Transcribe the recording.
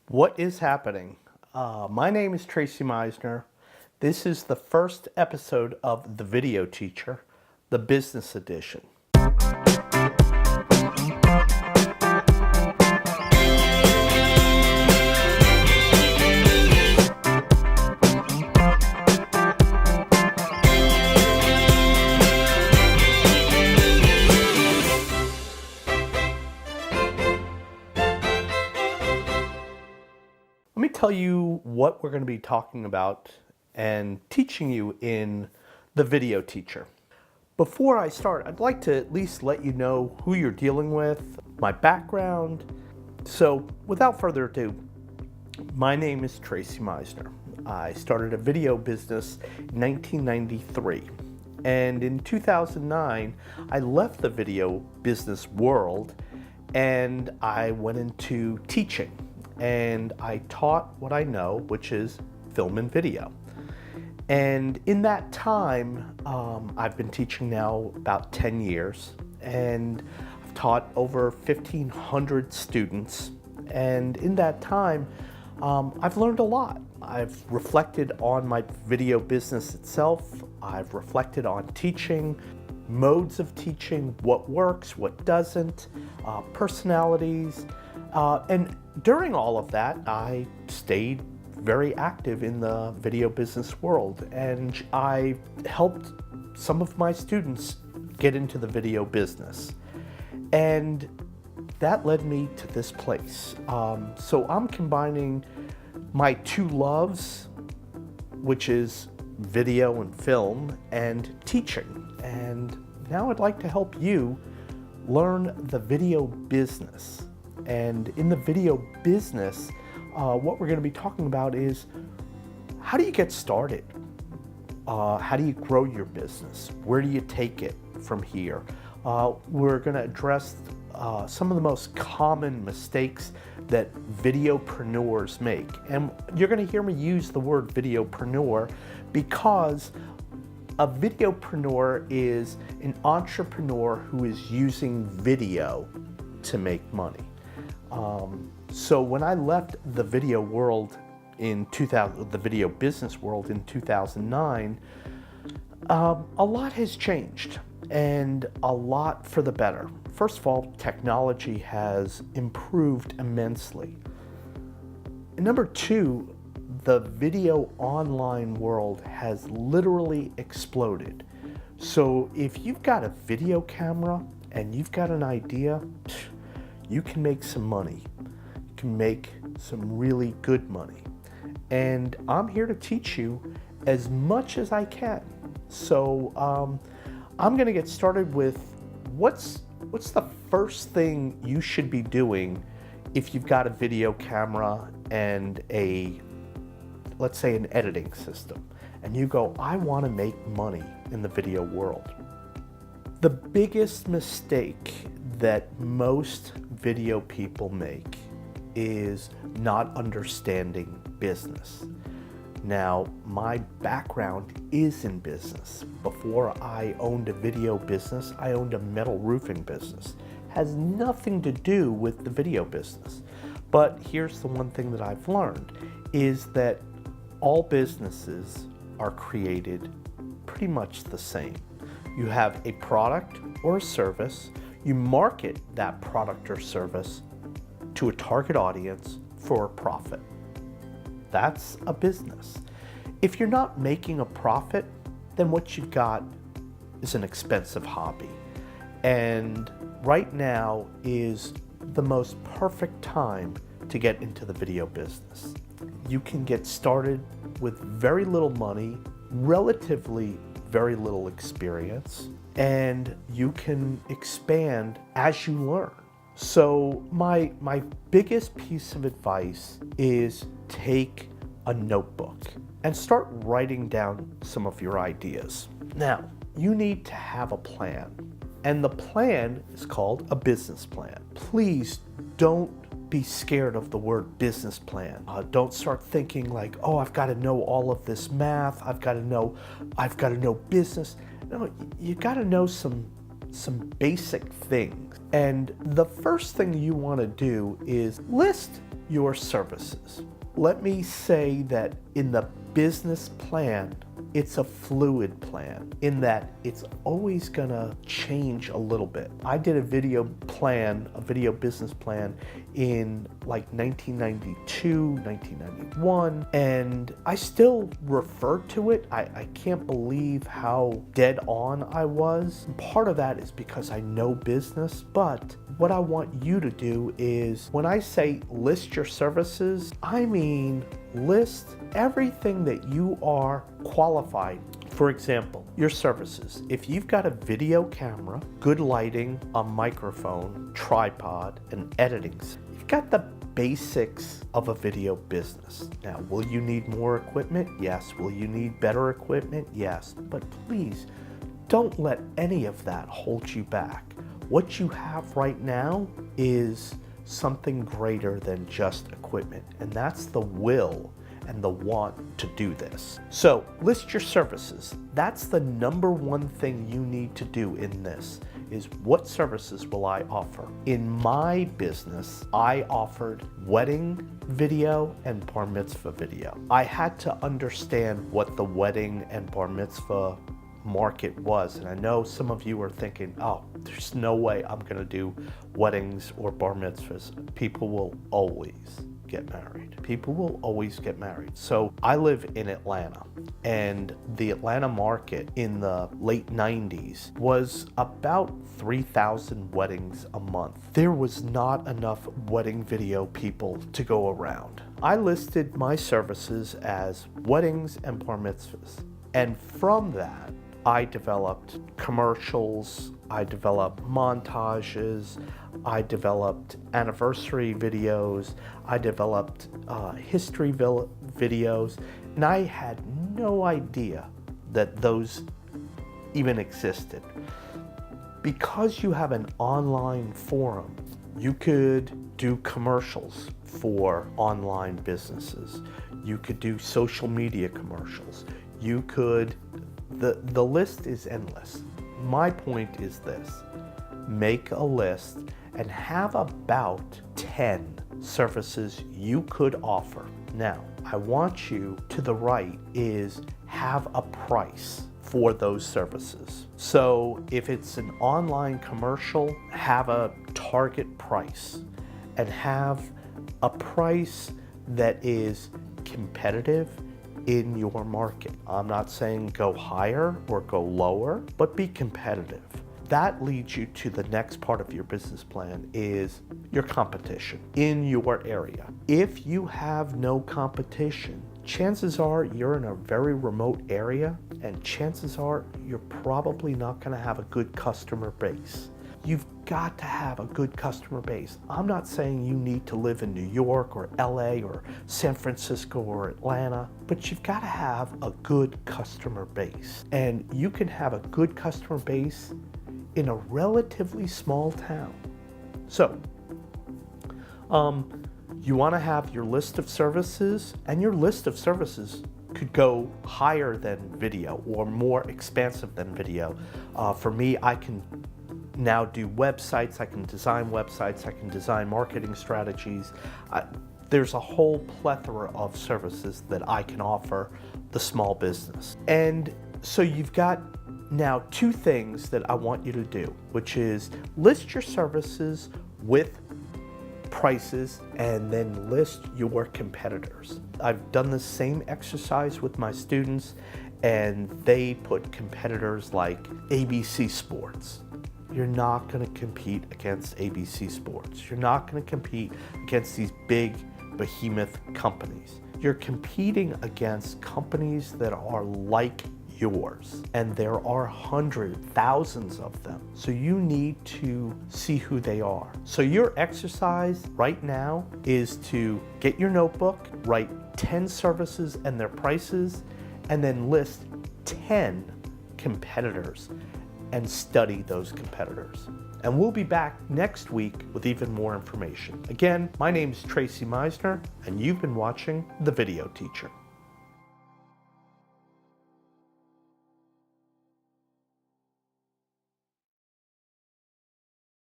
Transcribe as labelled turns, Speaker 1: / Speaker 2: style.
Speaker 1: What is happening? My name is Tracy Meisner. This is the first episode of The Video Teacher, the Business Edition. Let me tell you what we're going to be talking about and teaching you in The Video Teacher. Before I start, I'd like to at least let you know who you're dealing with, my background. So without further ado, my name is Tracy Meisner. I started a video business in 1993. And in 2009, I left the video business world and I went into teaching. And I taught what I know, which is film and video. And in that time, I've been teaching now about 10 years, and I've taught over 1,500 students. And in that time, I've learned a lot. I've reflected on my video business itself. I've reflected on teaching, modes of teaching, what works, what doesn't, personalities, and during all of that, I stayed very active in the video business world, and I helped some of my students get into the video business. And that led me to this place. So I'm combining my two loves, which is video and film, and teaching. And now I'd like to help you learn the video business. And in the video business, what we're going to be talking about is how do you get started? How do you grow your business? Where do you take it from here? We're going to address some of the most common mistakes that videopreneurs make. And you're going to hear me use the word videopreneur because a videopreneur is an entrepreneur who is using video to make money. So when I left the video world in the video business world in 2009, a lot has changed, and a lot for the better. First of all, technology has improved immensely. And number two, the video online world has literally exploded. So if you've got a video camera and you've got an idea, you can make some money. You can make some really good money. And I'm here to teach you as much as I can. So I'm gonna get started with what's the first thing you should be doing if you've got a video camera and let's say an editing system, and you go, I wanna make money in the video world. The biggest mistake that most video people make is not understanding business. Now, my background is in business. Before I owned a video business, I owned a metal roofing business. Has nothing to do with the video business. But here's the one thing that I've learned is that all businesses are created pretty much the same. You have a product or a service. You market that product or service to a target audience for a profit. That's a business. If you're not making a profit, then what you've got is an expensive hobby. And right now is the most perfect time to get into the video business. You can get started with very little money, relatively very little experience, and you can expand as you learn. So my biggest piece of advice is take a notebook and start writing down some of your ideas. Now, you need to have a plan, and the plan is called a business plan. Please don't be scared of the word business plan. Don't start thinking like, oh, I've got to know all of this math. I've got to know business. No, you got to know some basic things. And the first thing you want to do is list your services. Let me say that in the business plan, it's a fluid plan in that it's always gonna change a little bit. I did a video business plan in like 1992, 1991, and I still refer to it. I can't believe how dead on I was. And part of that is because I know business, but what I want you to do is when I say list your services, I mean list everything that you are qualified. For example, your services. If you've got a video camera, good lighting, a microphone, tripod, and editing, you've got the basics of a video business. Now, will you need more equipment? Yes. Will you need better equipment? Yes. But please, don't let any of that hold you back. What you have right now is something greater than just equipment, and that's the will and the want to do this. So list your services. That's the number one thing you need to do in this, is what services will I offer? In my business, I offered wedding video and bar mitzvah video. I had to understand what the wedding and bar mitzvah market was, and I know some of you are thinking, oh, there's no way I'm gonna do weddings or bar mitzvahs. People will always get married. People will always get married. So I live in Atlanta, and the Atlanta market in the late 90s was about 3,000 weddings a month. There was not enough wedding video people to go around. I listed my services as weddings and bar mitzvahs, and from that I developed commercials, I developed montages, I developed anniversary videos, I developed history videos, and I had no idea that those even existed. Because you have an online forum, you could do commercials for online businesses. You could do social media commercials. You could The list is endless. My point is this: make a list and have about 10 services you could offer. Now, I want you to the right is have a price for those services. So if it's an online commercial, have a target price and have a price that is competitive in your market. I'm not saying go higher or go lower, but be competitive. That leads you to the next part of your business plan, is your competition in your area. If you have no competition, chances are you're in a very remote area, and chances are you're probably not going to have a good customer base. You've got to have a good customer base. I'm not saying you need to live in New York or LA or San Francisco or Atlanta, but you've got to have a good customer base. And you can have a good customer base in a relatively small town. So, you want to have your list of services, and your list of services could go higher than video or more expansive than video. For me, I can now do websites, I can design websites, I can design marketing strategies. There's a whole plethora of services that I can offer the small business. And so you've got now two things that I want you to do, which is list your services with prices and then list your competitors. I've done the same exercise with my students, and they put competitors like ABC Sports. You're not going to compete against ABC Sports. You're not going to compete against these big behemoth companies. You're competing against companies that are like yours, and there are hundreds, thousands of them. So you need to see who they are. So your exercise right now is to get your notebook, write 10 services and their prices, and then list 10 competitors and study those competitors. And we'll be back next week with even more information. Again, my name is Tracy Meisner, and you've been watching The Video Teacher.